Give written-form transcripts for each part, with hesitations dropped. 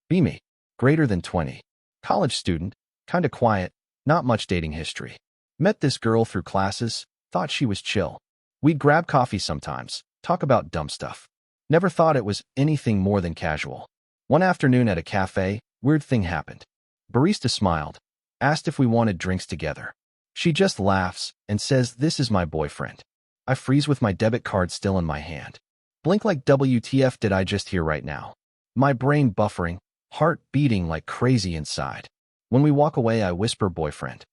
Me. Greater than 20. College student, kinda quiet, not much dating history. Met this girl through classes, thought she was chill. We'd grab coffee sometimes, talk about dumb stuff. Never thought it was anything more than casual. One afternoon at a cafe, weird thing happened. Barista smiled, asked if we wanted drinks together. She just laughs and says, "This is my boyfriend." I freeze with my debit card still in my hand. Blink like WTF did I just hear right now? My brain buffering, heart beating like crazy inside. When we walk away, I whisper boyfriend.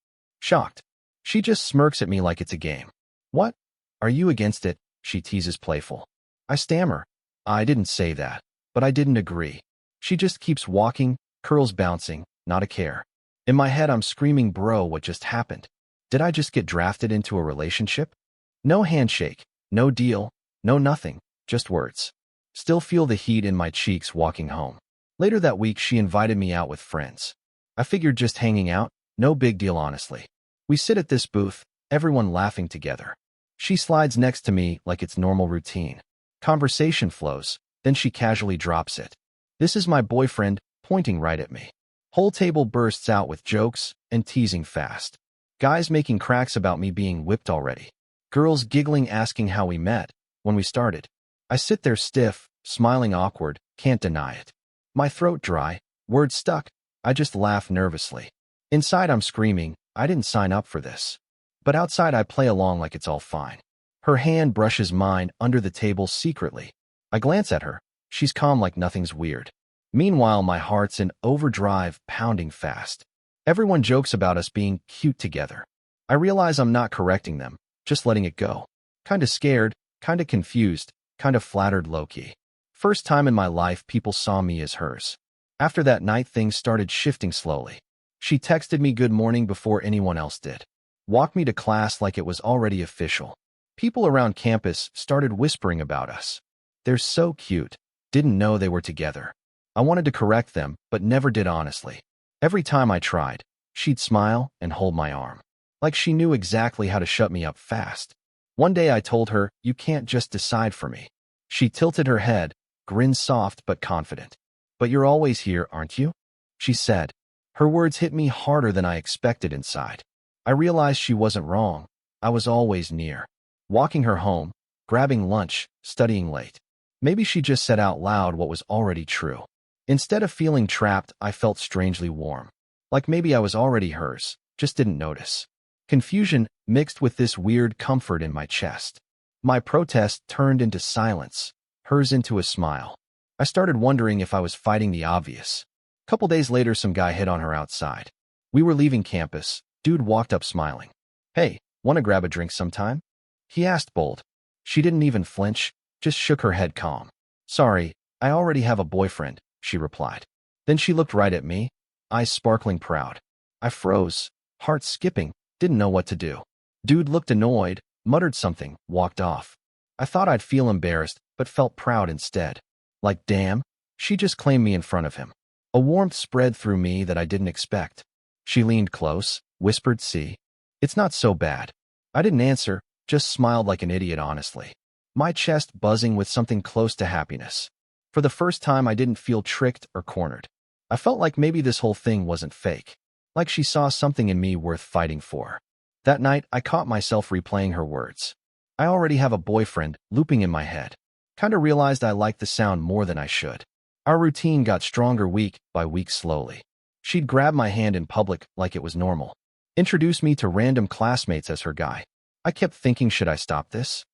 Shocked. She just smirks at me like it's a game. What? Are you against it? She teases playful. I stammer. I didn't say that, but I didn't agree. She just keeps walking, curls bouncing, not a care. In my head, I'm screaming, bro, what just happened? Did I just get drafted into a relationship? No handshake, no deal, no nothing, just words. Still feel the heat in my cheeks walking home. Later that week, she invited me out with friends. I figured just hanging out, no big deal honestly. We sit at this booth, everyone laughing together. She slides next to me like it's normal routine. Conversation flows, then she casually drops it. This is my boyfriend, pointing right at me. Whole table bursts out with jokes and teasing fast. Guys making cracks about me being whipped already. Girls giggling asking how we met, when we started. I sit there stiff, smiling awkward, can't deny it. My throat dry, words stuck, I just laugh nervously. Inside I'm screaming, I didn't sign up for this. But outside I play along like it's all fine. Her hand brushes mine under the table secretly. I glance at her. She's calm like nothing's weird. Meanwhile, my heart's in overdrive, pounding fast. Everyone jokes about us being cute together. I realize I'm not correcting them, just letting it go. Kinda scared, kinda confused, kinda flattered low-key. First time in my life people saw me as hers. After that night, things started shifting slowly. She texted me good morning before anyone else did. Walked me to class like it was already official. People around campus started whispering about us. They're so cute. Didn't know they were together. I wanted to correct them, but never did honestly. Every time I tried, she'd smile and hold my arm. Like she knew exactly how to shut me up fast. One day I told her, "You can't just decide for me." She tilted her head, grinned soft but confident. "But you're always here, aren't you?" she said. Her words hit me harder than I expected inside. I realized she wasn't wrong. I was always near. Walking her home, grabbing lunch, studying late. Maybe she just said out loud what was already true. Instead of feeling trapped, I felt strangely warm. Like maybe I was already hers, just didn't notice. Confusion mixed with this weird comfort in my chest. My protest turned into silence, hers into a smile. I started wondering if I was fighting the obvious. Couple days later, some guy hit on her outside. We were leaving campus. Dude walked up smiling. "Hey, wanna grab a drink sometime?" he asked bold. She didn't even flinch, just shook her head calm. "Sorry, I already have a boyfriend," she replied. Then she looked right at me, eyes sparkling proud. I froze, heart skipping, didn't know what to do. Dude looked annoyed, muttered something, walked off. I thought I'd feel embarrassed, but felt proud instead. Like, damn, she just claimed me in front of him. A warmth spread through me that I didn't expect. She leaned close, whispered, "See, it's not so bad." I didn't answer, just smiled like an idiot honestly. My chest buzzing with something close to happiness. For the first time, I didn't feel tricked or cornered. I felt like maybe this whole thing wasn't fake. Like she saw something in me worth fighting for. That night, I caught myself replaying her words. "I already have a boyfriend," looping in my head. Kinda realized I liked the sound more than I should. Our routine got stronger week by week slowly. She'd grab my hand in public like it was normal. Introduce me to random classmates as her guy. I kept thinking, should I stop this?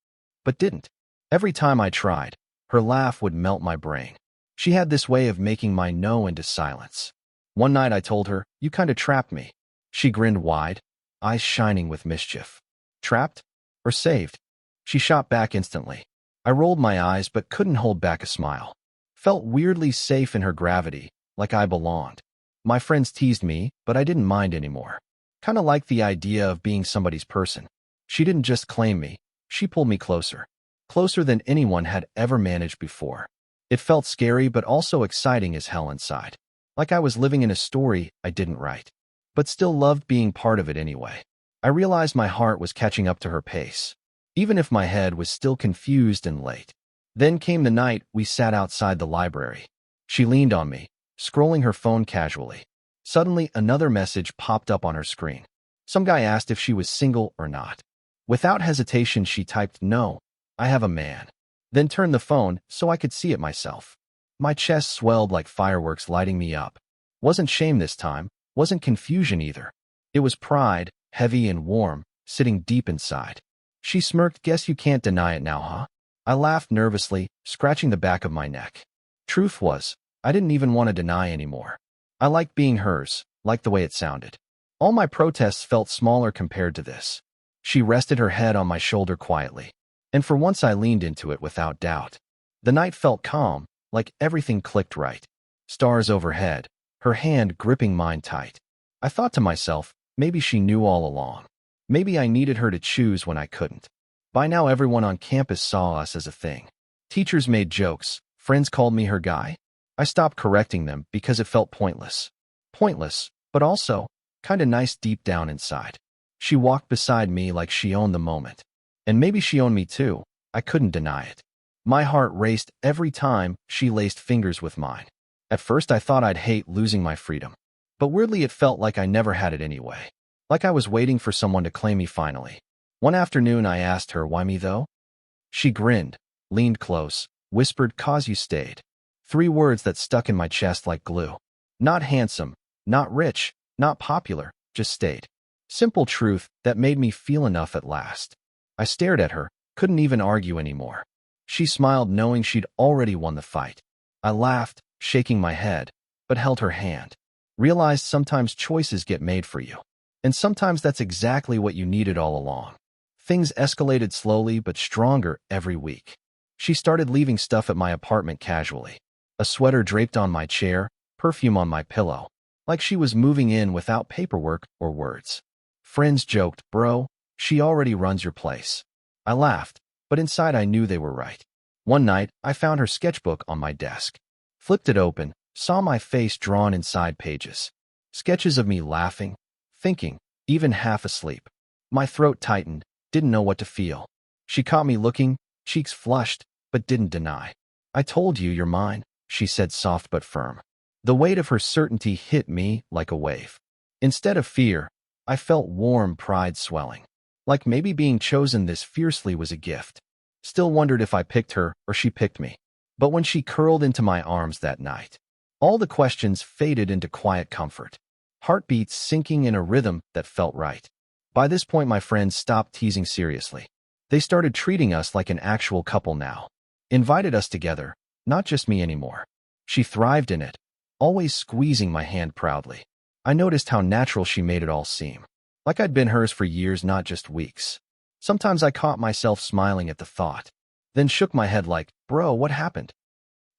But didn't. Every time I tried, her laugh would melt my brain. She had this way of making my no into silence. One night I told her, "You kinda trapped me." She grinned wide, eyes shining with mischief. Trapped? Or saved? She shot back instantly. I rolled my eyes but couldn't hold back a smile. Felt weirdly safe in her gravity, like I belonged. My friends teased me, but I didn't mind anymore. Kinda liked the idea of being somebody's person. She didn't just claim me, she pulled me closer. Closer than anyone had ever managed before. It felt scary but also exciting as hell inside. Like I was living in a story I didn't write. But still loved being part of it anyway. I realized my heart was catching up to her pace. Even if my head was still confused and late. Then came the night we sat outside the library. She leaned on me, scrolling her phone casually. Suddenly, another message popped up on her screen. Some guy asked if she was single or not. Without hesitation, she typed, "No, I have a man." Then turned the phone so I could see it myself. My chest swelled like fireworks lighting me up. Wasn't shame this time, wasn't confusion either. It was pride, heavy and warm, sitting deep inside. She smirked, "Guess you can't deny it now, huh?" I laughed nervously, scratching the back of my neck. Truth was, I didn't even want to deny anymore. I liked being hers, liked the way it sounded. All my protests felt smaller compared to this. She rested her head on my shoulder quietly, and for once I leaned into it without doubt. The night felt calm, like everything clicked right. Stars overhead, her hand gripping mine tight. I thought to myself, maybe she knew all along. Maybe I needed her to choose when I couldn't. By now everyone on campus saw us as a thing. Teachers made jokes, friends called me her guy. I stopped correcting them because it felt pointless. Pointless, but also kinda nice deep down inside. She walked beside me like she owned the moment. And maybe she owned me too. I couldn't deny it. My heart raced every time she laced fingers with mine. At first I thought I'd hate losing my freedom. But weirdly it felt like I never had it anyway. Like I was waiting for someone to claim me finally. One afternoon I asked her, "Why me though?" She grinned, leaned close, whispered, "'Cause you stayed." 3 words that stuck in my chest like glue. Not handsome, not rich, not popular, just stayed. Simple truth that made me feel enough at last. I stared at her, couldn't even argue anymore. She smiled knowing she'd already won the fight. I laughed, shaking my head, but held her hand. Realized sometimes choices get made for you. And sometimes that's exactly what you needed all along. Things escalated slowly but stronger every week. She started leaving stuff at my apartment casually. A sweater draped on my chair, perfume on my pillow, like she was moving in without paperwork or words. Friends joked, "Bro, she already runs your place." I laughed, but inside I knew they were right. One night, I found her sketchbook on my desk. Flipped it open, saw my face drawn inside pages. Sketches of me laughing, thinking, even half asleep. My throat tightened, didn't know what to feel. She caught me looking, cheeks flushed, but didn't deny. "I told you you're mine," she said, soft but firm. The weight of her certainty hit me like a wave. Instead of fear, I felt warm pride swelling. Like maybe being chosen this fiercely was a gift. Still wondered if I picked her or she picked me. But when she curled into my arms that night, all the questions faded into quiet comfort. Heartbeats sinking in a rhythm that felt right. By this point, my friends stopped teasing seriously. They started treating us like an actual couple now. Invited us together, not just me anymore. She thrived in it, always squeezing my hand proudly. I noticed how natural she made it all seem. Like I'd been hers for years, not just weeks. Sometimes I caught myself smiling at the thought, then shook my head like, "Bro, what happened?"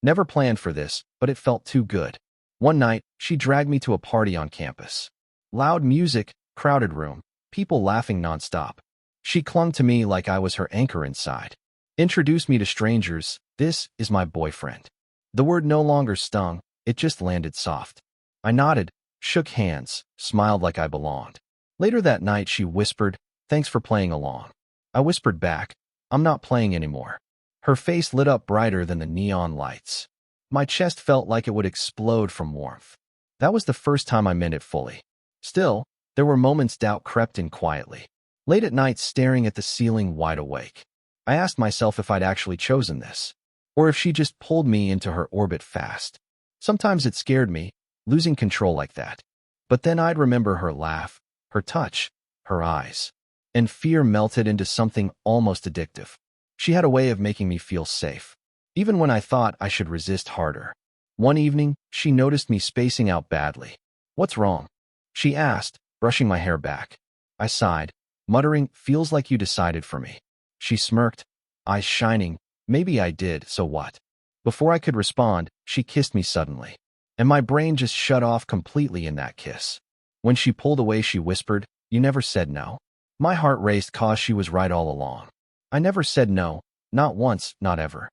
Never planned for this, but it felt too good. One night, she dragged me to a party on campus. Loud music, crowded room, people laughing nonstop. She clung to me like I was her anchor inside. Introduced me to strangers. "This is my boyfriend." The word no longer stung, it just landed soft. I nodded, shook hands, smiled like I belonged. Later that night, she whispered, "Thanks for playing along." I whispered back, "I'm not playing anymore." Her face lit up brighter than the neon lights. My chest felt like it would explode from warmth. That was the first time I meant it fully. Still, there were moments doubt crept in quietly. Late at night, staring at the ceiling wide awake. I asked myself if I'd actually chosen this, or if she just pulled me into her orbit fast. Sometimes it scared me, losing control like that. But then I'd remember her laugh, her touch, her eyes, and fear melted into something almost addictive. She had a way of making me feel safe, even when I thought I should resist harder. One evening, she noticed me spacing out badly. "What's wrong?" she asked, brushing my hair back. I sighed, muttering, "Feels like you decided for me." She smirked, eyes shining. "Maybe I did, so what?" Before I could respond, she kissed me suddenly, and my brain just shut off completely in that kiss. When she pulled away, she whispered, "You never said no." My heart raced 'cause she was right all along. I never said no, not once, not ever.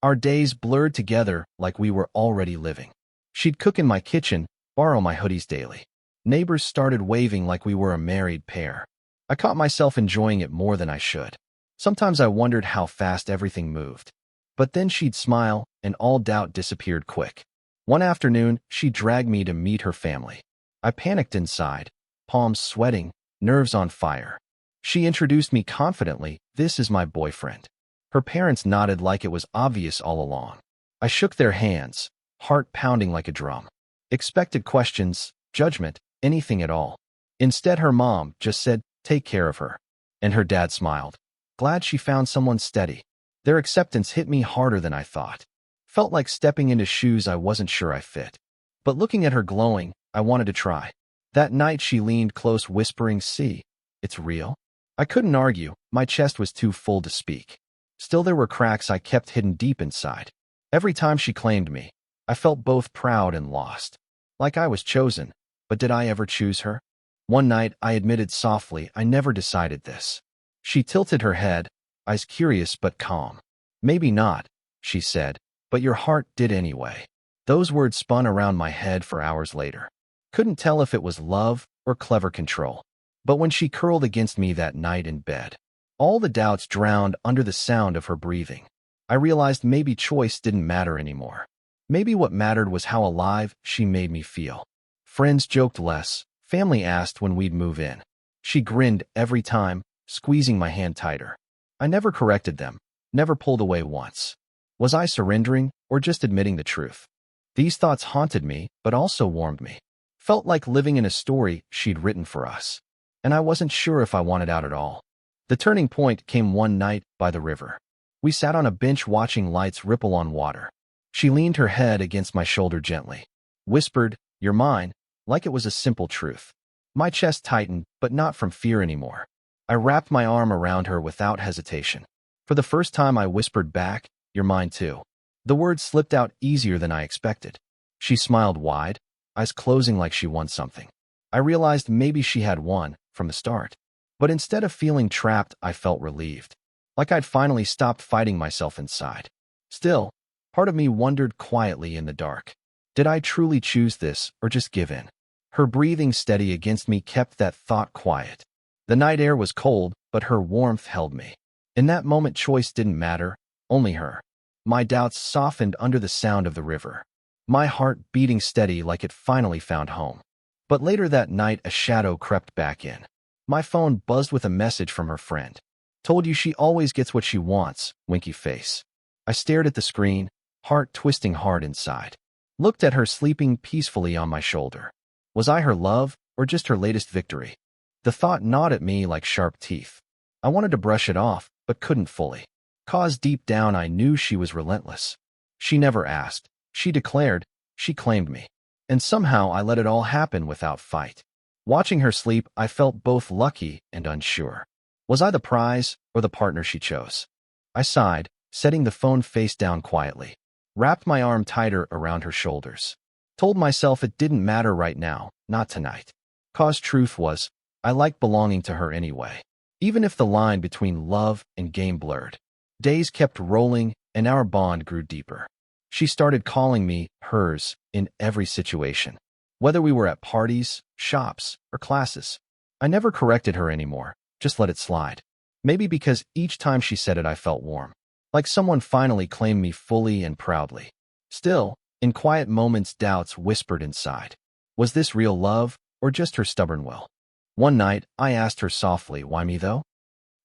Our days blurred together like we were already living. She'd cook in my kitchen, borrow my hoodies daily. Neighbors started waving like we were a married pair. I caught myself enjoying it more than I should. Sometimes I wondered how fast everything moved. But then she'd smile, and all doubt disappeared quick. One afternoon, she dragged me to meet her family. I panicked inside, palms sweating, nerves on fire. She introduced me confidently. "This is my boyfriend." Her parents nodded like it was obvious all along. I shook their hands, heart pounding like a drum. Expected questions, judgment, anything at all. Instead, her mom just said, "Take care of her." And her dad smiled. Glad she found someone steady. Their acceptance hit me harder than I thought. Felt like stepping into shoes I wasn't sure I fit. But looking at her glowing, I wanted to try. That night she leaned close whispering, "See, it's real." I couldn't argue, my chest was too full to speak. Still there were cracks I kept hidden deep inside. Every time she claimed me, I felt both proud and lost. Like I was chosen, but did I ever choose her? One night I admitted softly I never decided this. She tilted her head, eyes curious but calm. "Maybe not," she said, "but your heart did anyway." Those words spun around my head for hours later. Couldn't tell if it was love or clever control. But when she curled against me that night in bed, all the doubts drowned under the sound of her breathing. I realized maybe choice didn't matter anymore. Maybe what mattered was how alive she made me feel. Friends joked less. Family asked when we'd move in. She grinned every time, squeezing my hand tighter. I never corrected them, never pulled away once. Was I surrendering or just admitting the truth? These thoughts haunted me, but also warmed me. Felt like living in a story she'd written for us. And I wasn't sure if I wanted out at all. The turning point came one night by the river. We sat on a bench watching lights ripple on water. She leaned her head against my shoulder gently, whispered, "You're mine," like it was a simple truth. My chest tightened, but not from fear anymore. I wrapped my arm around her without hesitation. For the first time I whispered back, "You're mine too." The words slipped out easier than I expected. She smiled wide, eyes closing like she won something. I realized maybe she had won from the start. But instead of feeling trapped, I felt relieved. Like I'd finally stopped fighting myself inside. Still, part of me wondered quietly in the dark. Did I truly choose this or just give in? Her breathing steady against me kept that thought quiet. The night air was cold, but her warmth held me. In that moment, choice didn't matter, only her. My doubts softened under the sound of the river. My heart beating steady like it finally found home. But later that night, a shadow crept back in. My phone buzzed with a message from her friend. "Told you she always gets what she wants," winky face. I stared at the screen, heart twisting hard inside. Looked at her sleeping peacefully on my shoulder. Was I her love or just her latest victory? The thought gnawed at me like sharp teeth. I wanted to brush it off, but couldn't fully. 'Cause deep down I knew she was relentless. She never asked. She declared. She claimed me. And somehow I let it all happen without fight. Watching her sleep, I felt both lucky and unsure. Was I the prize or the partner she chose? I sighed, setting the phone face down quietly. Wrapped my arm tighter around her shoulders. Told myself it didn't matter right now, not tonight. 'Cause truth was, I liked belonging to her anyway. Even if the line between love and game blurred. Days kept rolling and our bond grew deeper. She started calling me hers in every situation. Whether we were at parties, shops, or classes. I never corrected her anymore, just let it slide. Maybe because each time she said it I felt warm. Like someone finally claimed me fully and proudly. Still, in quiet moments doubts whispered inside. Was this real love or just her stubborn will? One night, I asked her softly, "Why me though?"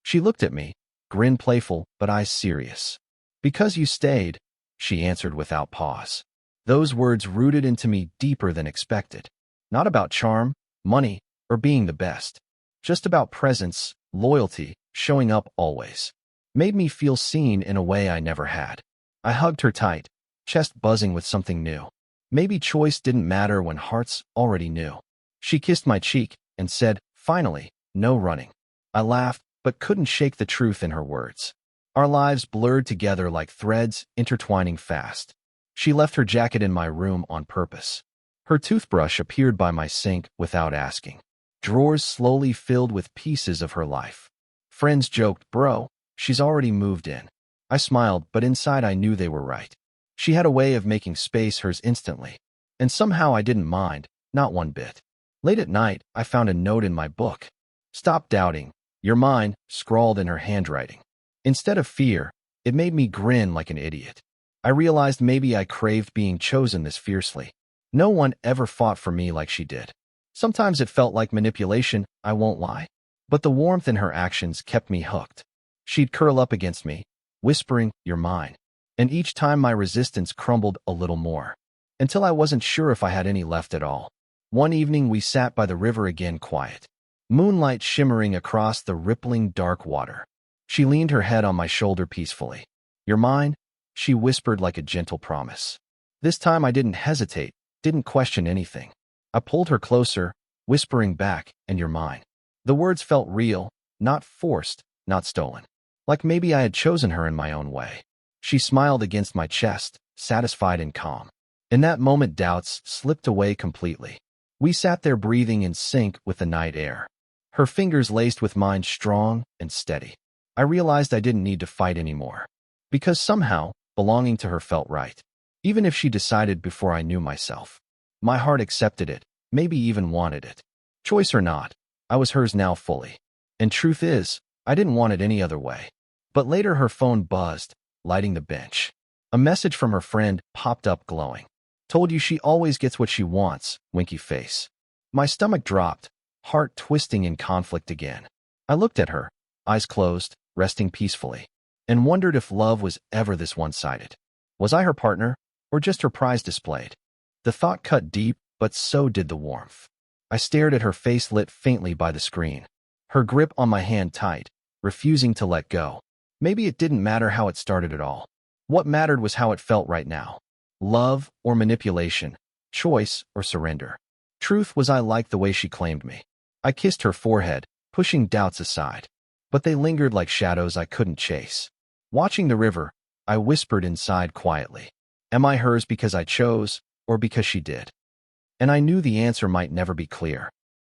She looked at me, grin playful but eyes serious. "Because you stayed," she answered without pause. Those words rooted into me deeper than expected. Not about charm, money, or being the best. Just about presence, loyalty, showing up always. Made me feel seen in a way I never had. I hugged her tight, chest buzzing with something new. Maybe choice didn't matter when hearts already knew. She kissed my cheek and said, "Finally, no running." I laughed, but couldn't shake the truth in her words. Our lives blurred together like threads intertwining fast. She left her jacket in my room on purpose. Her toothbrush appeared by my sink without asking. Drawers slowly filled with pieces of her life. Friends joked, "Bro, she's already moved in." I smiled, but inside I knew they were right. She had a way of making space hers instantly. And somehow I didn't mind, not one bit. Late at night, I found a note in my book. "Stop doubting. You're mine," scrawled in her handwriting. Instead of fear, it made me grin like an idiot. I realized maybe I craved being chosen this fiercely. No one ever fought for me like she did. Sometimes it felt like manipulation, I won't lie. But the warmth in her actions kept me hooked. She'd curl up against me, whispering, "You're mine." And each time my resistance crumbled a little more, until I wasn't sure if I had any left at all. One evening we sat by the river again, quiet. Moonlight shimmering across the rippling dark water. She leaned her head on my shoulder peacefully. "You're mine," she whispered like a gentle promise. This time I didn't hesitate, didn't question anything. I pulled her closer, whispering back, "And you're mine." The words felt real, not forced, not stolen. Like maybe I had chosen her in my own way. She smiled against my chest, satisfied and calm. In that moment doubts slipped away completely. We sat there breathing in sync with the night air. Her fingers laced with mine, strong and steady. I realized I didn't need to fight anymore. Because somehow, belonging to her felt right. Even if she decided before I knew myself. My heart accepted it, maybe even wanted it. Choice or not, I was hers now fully. And truth is, I didn't want it any other way. But later her phone buzzed, lighting the bench. A message from her friend popped up glowing. "Told you she always gets what she wants," winky face. My stomach dropped, heart twisting in conflict again. I looked at her, eyes closed, resting peacefully, and wondered if love was ever this one-sided. Was I her partner, or just her prize displayed? The thought cut deep, but so did the warmth. I stared at her face lit faintly by the screen, her grip on my hand tight, refusing to let go. Maybe it didn't matter how it started at all. What mattered was how it felt right now. Love or manipulation, choice or surrender. Truth was, I liked the way she claimed me. I kissed her forehead, pushing doubts aside. But they lingered like shadows I couldn't chase. Watching the river, I whispered inside quietly. Am I hers because I chose, or because she did? And I knew the answer might never be clear.